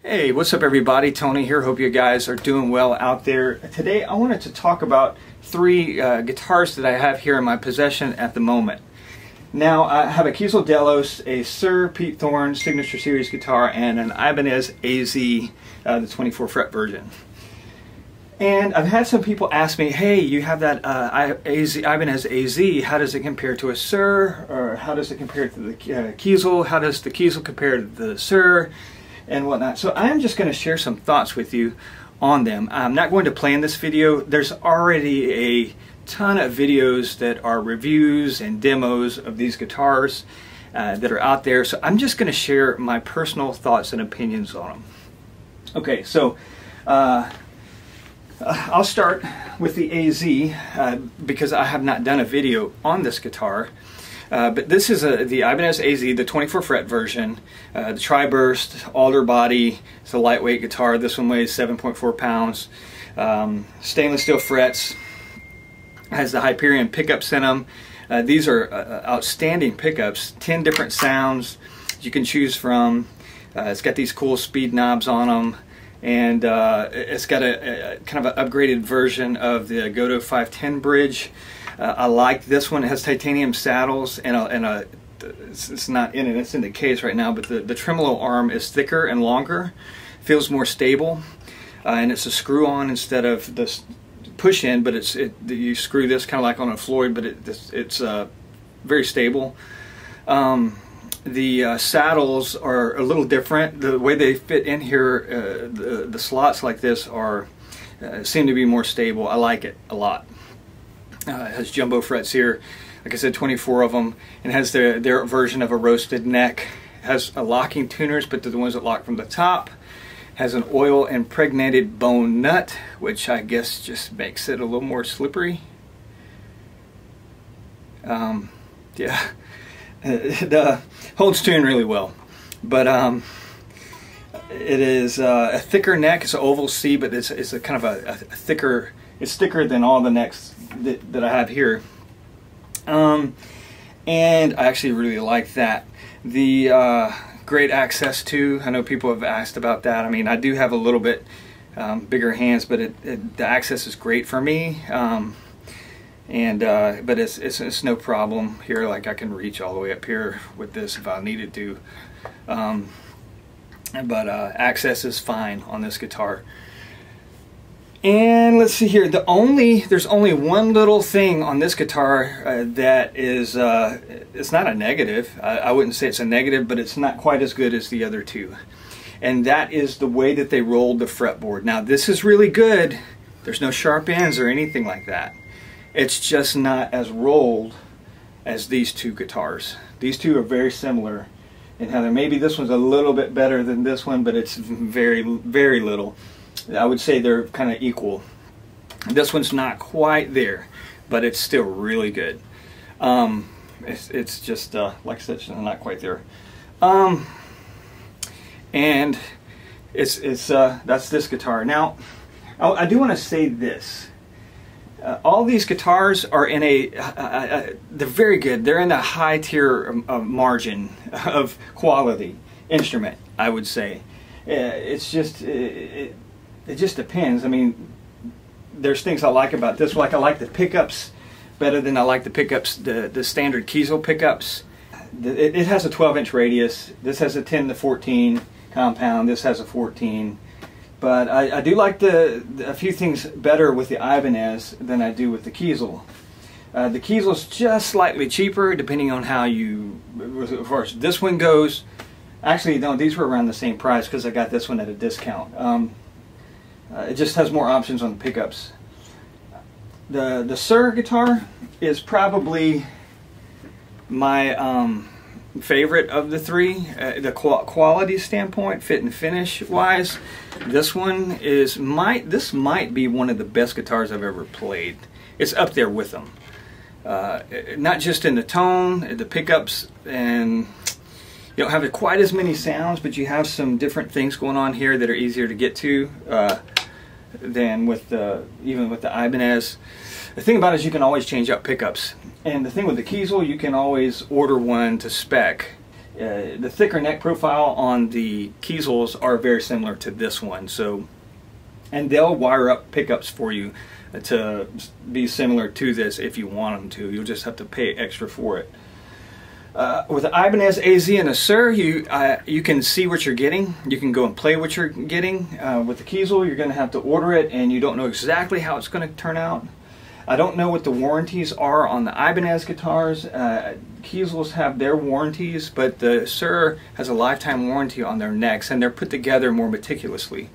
Hey, what's up everybody? Tony here. Hope you guys are doing well out there. Today I wanted to talk about three guitars that I have here in my possession at the moment. Now I have a Kiesel Delos, a Suhr Pete Thorn Signature Series guitar, and an Ibanez AZ, the 24 fret version. And I've had some people ask me, hey, you have that Ibanez AZ, how does it compare to a Suhr? Or how does it compare to the Kiesel? How does the Kiesel compare to the Suhr? And whatnot. So I'm just going to share some thoughts with you on them. I'm not going to play in this video. There's already a ton of videos that are reviews and demos of these guitars that are out there. So I'm just going to share my personal thoughts and opinions on them. Okay, so I'll start with the AZ because I have not done a video on this guitar. But this is the Ibanez AZ, the 24 fret version, the tri-burst, alder body. It's a lightweight guitar. This one weighs 7.4 pounds. Stainless steel frets. Has the Hyperion pickups in them. These are outstanding pickups. 10 different sounds you can choose from. It's got these cool speed knobs on them. And it's got a kind of an upgraded version of the Goto 510 bridge. I like this one. It has titanium saddles and it's not in it, it's in the case right now, but the tremolo arm is thicker and longer, feels more stable, and it's a screw on instead of this push in, but you screw this kind of like on a Floyd, but it's very stable. The saddles are a little different. The way they fit in here, the slots like this are seem to be more stable. I like it a lot. It has jumbo frets here, like I said, 24 of them, and has their version of a roasted neck. It has locking tuners, but they're the ones that lock from the top. It has an oil impregnated bone nut, which I guess just makes it a little more slippery. Yeah, it holds tune really well, but it is a thicker neck. It's an oval C, but it's a kind of a thicker. It's thicker than all the necks that I have here, and I actually really like that. The great access to. I know people have asked about that. I mean, I do have a little bit bigger hands, but the access is great for me. But it's no problem here. Like I can reach all the way up here with this if I needed to. Access is fine on this guitar. And let's see here. There's only one little thing on this guitar that is it's not a negative. I wouldn't say it's a negative, but it's not quite as good as the other two. And that is the way that they rolled the fretboard. Now this is really good. There's no sharp ends or anything like that. It's just not as rolled as these two guitars. These two are very similar in how maybe this one's a little bit better than this one, but it's very, very little. I would say they're kind of equal. This one's not quite there, but it's still really good. It's just like I said, it's not quite there. And that's this guitar. Now, I do want to say this. All these guitars are in they're very good. They're in a high tier margin of quality instrument, I would say. It's just it just depends. I mean, there's things I like about this. Like I like the pickups better than I like the pickups, the standard Kiesel pickups. It has a 12-inch radius. This has a 10 to 14 compound. This has a 14. But I do like a few things better with the Ibanez than I do with the Kiesel. The Kiesel's just slightly cheaper depending on how you, as far as this one goes. Actually, no, these were around the same price because I got this one at a discount. It just has more options on the pickups. The Suhr guitar is probably my favorite of the three. The quality standpoint, fit and finish wise, this one this might be one of the best guitars I've ever played. It's up there with them. Not just in the tone, the pickups, and you don't have quite as many sounds, but you have some different things going on here that are easier to get to than with even with the Ibanez. The thing about it is you can always change up pickups, and the thing with the Kiesel, you can always order one to spec The thicker neck profile on the Kiesels are very similar to this one. So, and they'll wire up pickups for you to be similar to this if you want them to. You'll just have to pay extra for it. With the Ibanez AZ and the Suhr, you can see what you're getting. You can go and play what you're getting. With the Kiesel, you're going to have to order it, and you don't know exactly how it's going to turn out. I don't know what the warranties are on the Ibanez guitars. Kiesels have their warranties, but the Suhr has a lifetime warranty on their necks, and they're put together more meticulously.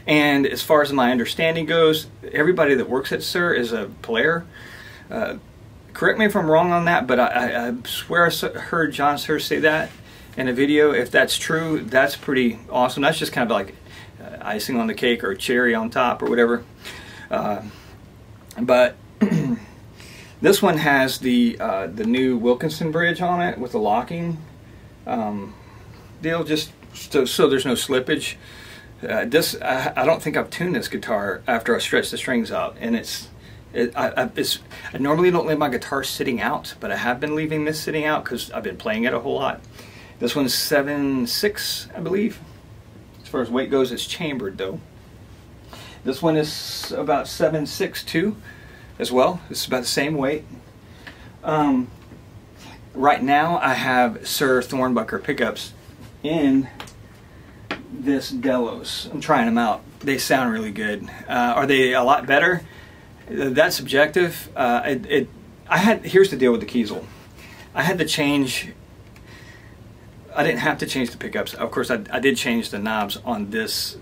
And as far as my understanding goes, everybody that works at Suhr is a player. Correct me if I'm wrong on that, but I swear I heard John Suhr say that in a video. If that's true, that's pretty awesome. That's just kind of like icing on the cake or cherry on top or whatever. But this one has the new Wilkinson bridge on it with the locking deal, just so there's no slippage. I don't think I've tuned this guitar after I stretched the strings out, and I normally don't leave my guitar sitting out, but I have been leaving this sitting out because I've been playing it a whole lot. This one's 7.6, I believe. As far as weight goes, it's chambered though. This one is about 7.6 too, as well. It's about the same weight. Right now I have Suhr Thornbucker pickups in this Delos. I'm trying them out. They sound really good. Are they a lot better? That's subjective. Here's the deal with the Kiesel. I had to change. I didn't have to change the pickups. Of course, I did change the knobs on this.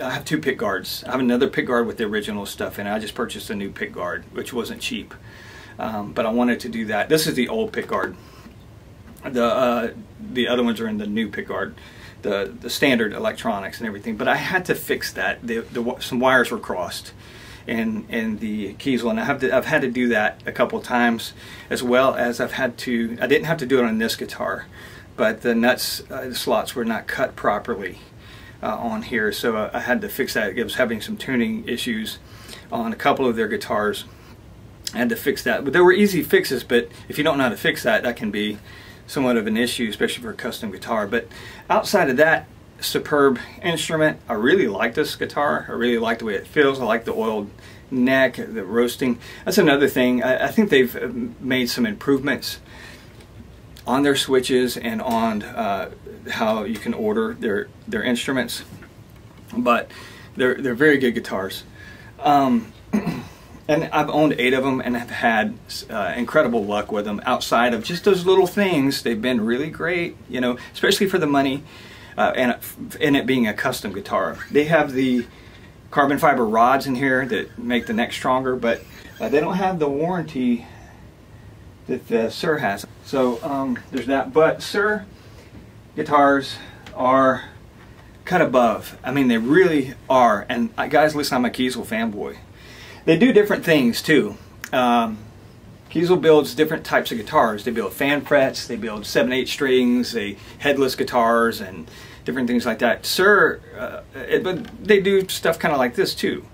I have two pick guards. I have another pick guard with the original stuff in it. I just purchased a new pick guard, which wasn't cheap. But I wanted to do that. This is the old pick guard. The other ones are in the new pick guard. The standard electronics and everything. But I had to fix that. Some wires were crossed in the Kiesel, and I've had to do that a couple times, as well as I didn't have to do it on this guitar, but the nuts, the slots were not cut properly on here, so I had to fix that. It was having some tuning issues on a couple of their guitars. I had to fix that, but there were easy fixes, but if you don't know how to fix that, that can be somewhat of an issue, especially for a custom guitar. But outside of that, superb instrument. I really like this guitar. I really like the way it feels. I like the oiled neck, the roasting. That's another thing. I think they've made some improvements on their switches and on how you can order their instruments. But they're very good guitars. And I've owned 8 of them and have had incredible luck with them. Outside of just those little things, they've been really great, you know, especially for the money. And it being a custom guitar. They have the carbon fiber rods in here that make the neck stronger, but they don't have the warranty that the Suhr has. So there's that. But Suhr guitars are cut above. I mean, they really are. And guys, listen, I'm a Kiesel fanboy. They do different things too. Kiesel builds different types of guitars. They build fan frets, they build 7/8 strings, they headless guitars, and different things like that. Suhr, but they do stuff kind of like this too.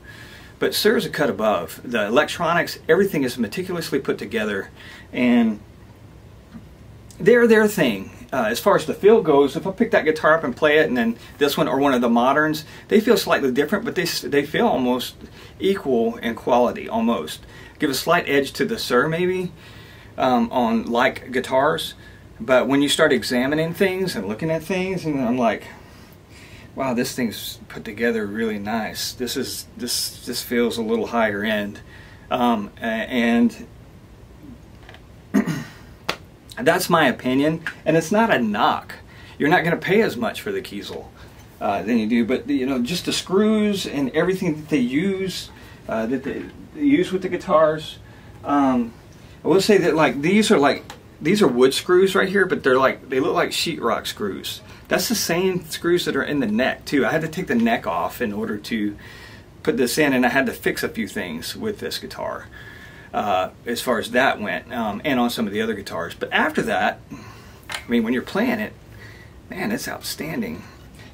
But Suhr is a cut above. The electronics, everything is meticulously put together, and they're their thing. As far as the feel goes, if I pick that guitar up and play it, and then this one or one of the moderns, they feel slightly different, but they feel almost equal in quality, almost. Give a slight edge to the Suhr maybe on like guitars, but when you start examining things and looking at things, and I'm like, wow, this thing's put together really nice. This feels a little higher end, and that's my opinion, and it's not a knock. You're not going to pay as much for the Kiesel than you do, but you know, just the screws and everything that they use with the guitars. I will say that these are wood screws right here, but they look like sheetrock screws. That's the same screws that are in the neck too. I had to take the neck off in order to put this in, and I had to fix a few things with this guitar. As far as that went, and on some of the other guitars. But after that, I mean, when you're playing it, man, it's outstanding.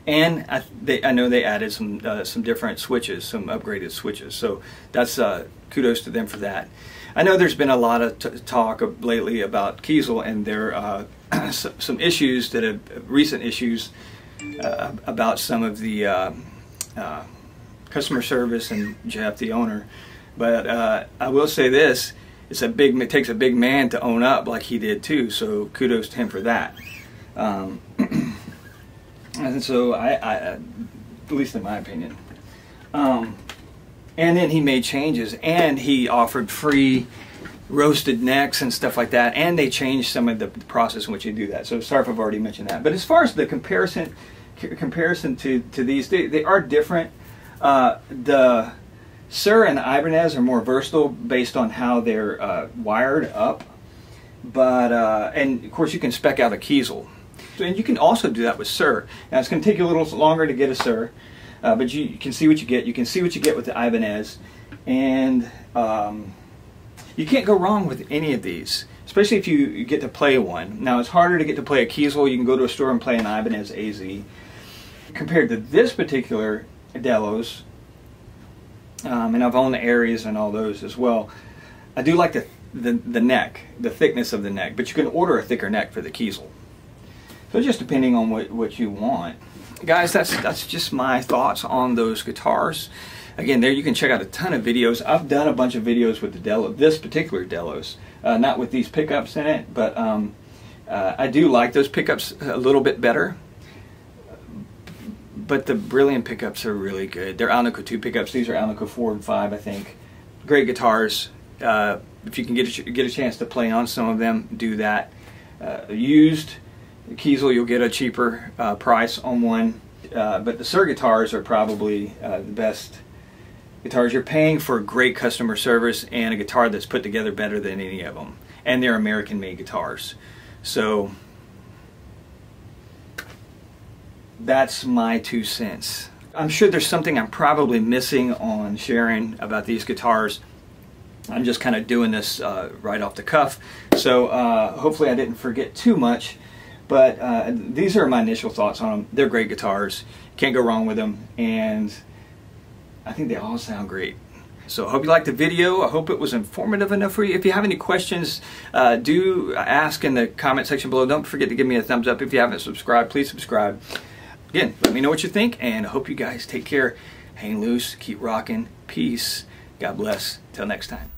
And I know they added some different switches, some upgraded switches. So that's kudos to them for that. I know there's been a lot of talk lately about Kiesel and their some issues that have recent issues about some of the customer service and Jeff, the owner. But I will say this: it takes a big man to own up like he did too. So kudos to him for that. And so at least in my opinion. And then he made changes, and he offered free roasted necks and stuff like that, and they changed some of the process in which you do that. So sorry if I've already mentioned that. But as far as the comparison to these, they are different. The Suhr and the Ibanez are more versatile based on how they're wired up. But and of course you can spec out a Kiesel, and you can also do that with Suhr. Now it's going to take you a little longer to get a Suhr, but you can see what you get. You can see what you get with the Ibanez, and you can't go wrong with any of these, especially if you get to play one. Now it's harder to get to play a Kiesel. You can go to a store and play an Ibanez AZ. Compared to this particular Delos, and I've owned the Aries and all those as well, I do like the neck, the thickness of the neck, but you can order a thicker neck for the Kiesel. So just depending on what you want. Guys, that's just my thoughts on those guitars. Again, there you can check out a ton of videos. I've done a bunch of videos with the Delos, this particular Delos, not with these pickups in it, but I do like those pickups a little bit better. But the Brilliant pickups are really good. They're Alnico 2 pickups. These are Alnico 4 and 5, I think. Great guitars. If you can get a chance to play on some of them, do that. Used Kiesel, you'll get a cheaper price on one. But the Suhr guitars are probably the best guitars. You're paying for great customer service and a guitar that's put together better than any of them. And they're American-made guitars. So that's my 2 cents. I'm sure there's something I'm probably missing on sharing about these guitars. I'm just kind of doing this right off the cuff. So hopefully I didn't forget too much. But these are my initial thoughts on them. They're great guitars. Can't go wrong with them. And I think they all sound great. So I hope you liked the video. I hope it was informative enough for you. If you have any questions, do ask in the comment section below. Don't forget to give me a thumbs up. If you haven't subscribed, please subscribe. Again, let me know what you think, and I hope you guys take care. Hang loose, keep rocking, peace, God bless. Till next time.